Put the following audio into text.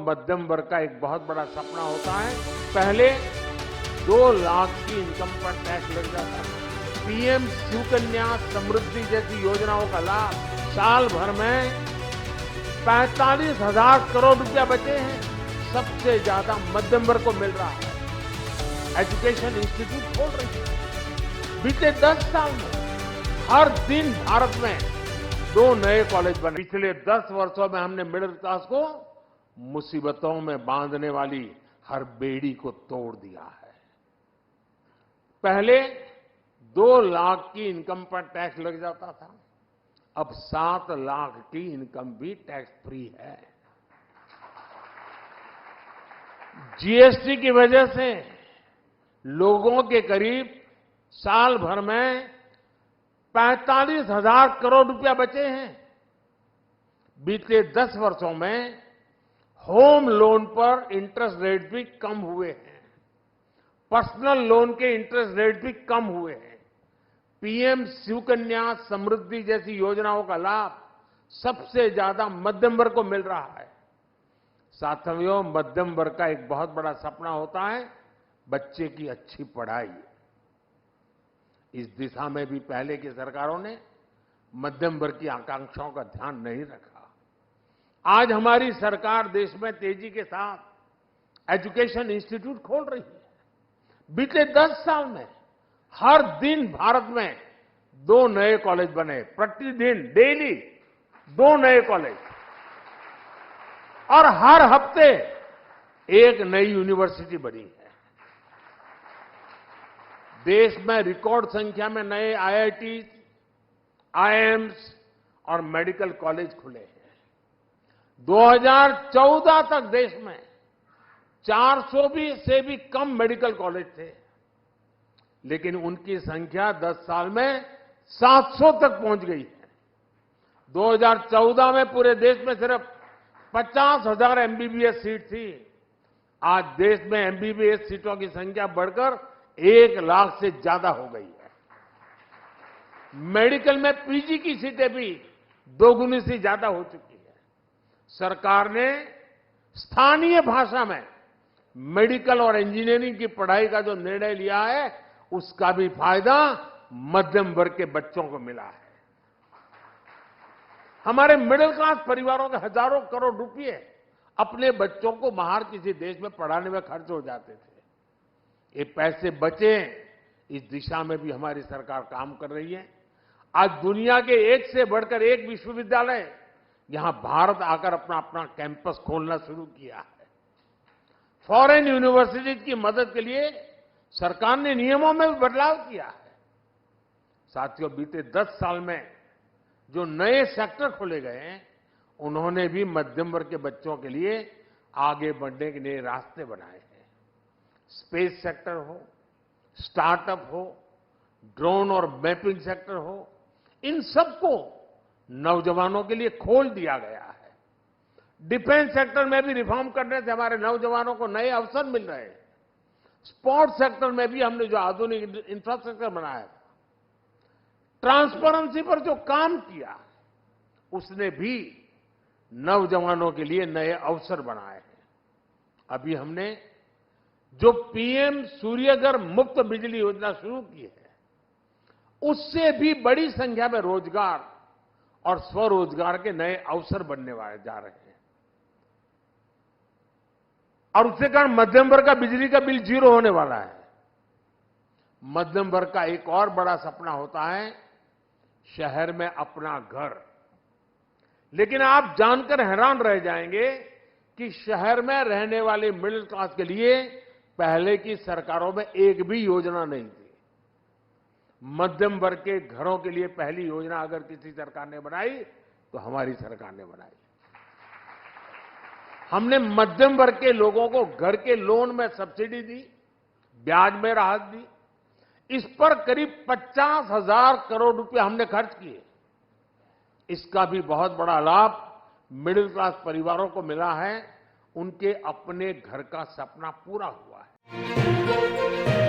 मध्यम वर्ग का एक बहुत बड़ा सपना होता है। पहले 2 लाख की इनकम पर टैक्स लग जाता था। पीएम सुकन्या समृद्धि जैसी योजनाओं का लाभ साल भर में 45,000 करोड़ रुपया बचे हैं। सबसे ज्यादा मध्यम वर्ग को मिल रहा है। एजुकेशन इंस्टीट्यूट खोल रही है। बीते 10 साल में हर दिन भारत में 2 नए कॉलेज बने। पिछले 10 वर्षों में हमने मिडिल क्लास को मुसीबतों में बांधने वाली हर बेड़ी को तोड़ दिया है। पहले 2 लाख की इनकम पर टैक्स लग जाता था। अब 7 लाख की इनकम भी टैक्स फ्री है। जीएसटी की वजह से लोगों के करीब साल भर में 45,000 करोड़ रुपया बचे हैं। बीते 10 वर्षों में होम लोन पर इंटरेस्ट रेट भी कम हुए हैं। पर्सनल लोन के इंटरेस्ट रेट भी कम हुए हैं। पीएम सुकन्या समृद्धि जैसी योजनाओं का लाभ सबसे ज्यादा मध्यम वर्ग को मिल रहा है। साथियों, मध्यम वर्ग का एक बहुत बड़ा सपना होता है बच्चे की अच्छी पढ़ाई। इस दिशा में भी पहले की सरकारों ने मध्यम वर्ग की आकांक्षाओं का ध्यान नहीं रखा। आज हमारी सरकार देश में तेजी के साथ एजुकेशन इंस्टीट्यूट खोल रही है। बीते 10 साल में हर दिन भारत में 2 नए कॉलेज बने। प्रतिदिन डेली 2 नए कॉलेज और हर हफ्ते 1 नई यूनिवर्सिटी बनी है। देश में रिकॉर्ड संख्या में नए आईआईटी, आईआईएम्स और मेडिकल कॉलेज खुले हैं। 2014 तक देश में 400 से भी कम मेडिकल कॉलेज थे, लेकिन उनकी संख्या 10 साल में 700 तक पहुंच गई है। 2014 में पूरे देश में सिर्फ 50,000 एमबीबीएस सीट थी। आज देश में एमबीबीएस सीटों की संख्या बढ़कर 1 लाख से ज्यादा हो गई है। मेडिकल में पीजी की सीटें भी 2 गुनी से ज्यादा हो चुकी है। सरकार ने स्थानीय भाषा में मेडिकल और इंजीनियरिंग की पढ़ाई का जो निर्णय लिया है, उसका भी फायदा मध्यम वर्ग के बच्चों को मिला है। हमारे मिडिल क्लास परिवारों के हजारों करोड़ रुपए अपने बच्चों को बाहर किसी देश में पढ़ाने में खर्च हो जाते थे। ये पैसे बचे, इस दिशा में भी हमारी सरकार काम कर रही है। आज दुनिया के एक से बढ़कर एक विश्वविद्यालय यहां भारत आकर अपना कैंपस खोलना शुरू किया है। फॉरेन यूनिवर्सिटीज की मदद के लिए सरकार ने नियमों में भी बदलाव किया है। साथियों, बीते 10 साल में जो नए सेक्टर खोले गए हैं, उन्होंने भी मध्यम वर्ग के बच्चों के लिए आगे बढ़ने के नए रास्ते बनाए हैं। स्पेस सेक्टर हो, स्टार्टअप हो, ड्रोन और मैपिंग सेक्टर हो, इन सबको नौजवानों के लिए खोल दिया गया है। डिफेंस सेक्टर में भी रिफॉर्म करने से हमारे नौजवानों को नए अवसर मिल रहे हैं। स्पोर्ट्स सेक्टर में भी हमने जो आधुनिक इंफ्रास्ट्रक्चर बनाया था, ट्रांसपेरेंसी पर जो काम किया, उसने भी नौजवानों के लिए नए अवसर बनाए हैं। अभी हमने जो पीएम सूर्यघर मुफ्त बिजली योजना शुरू की है, उससे भी बड़ी संख्या में रोजगार और स्वरोजगार के नए अवसर बनने वाले जा रहे हैं। और उसके कारण मध्यम वर्ग का बिजली का बिल 0 होने वाला है। मध्यम वर्ग का एक और बड़ा सपना होता है शहर में अपना घर। लेकिन आप जानकर हैरान रह जाएंगे कि शहर में रहने वाले मिडिल क्लास के लिए पहले की सरकारों में एक भी योजना नहीं थी। मध्यम वर्ग के घरों के लिए पहली योजना अगर किसी सरकार ने बनाई तो हमारी सरकार ने बनाई। हमने मध्यम वर्ग के लोगों को घर के लोन में सब्सिडी दी, ब्याज में राहत दी। इस पर करीब 50,000 करोड़ रुपए हमने खर्च किए। इसका भी बहुत बड़ा लाभ मिडिल क्लास परिवारों को मिला है। उनके अपने घर का सपना पूरा हुआ है।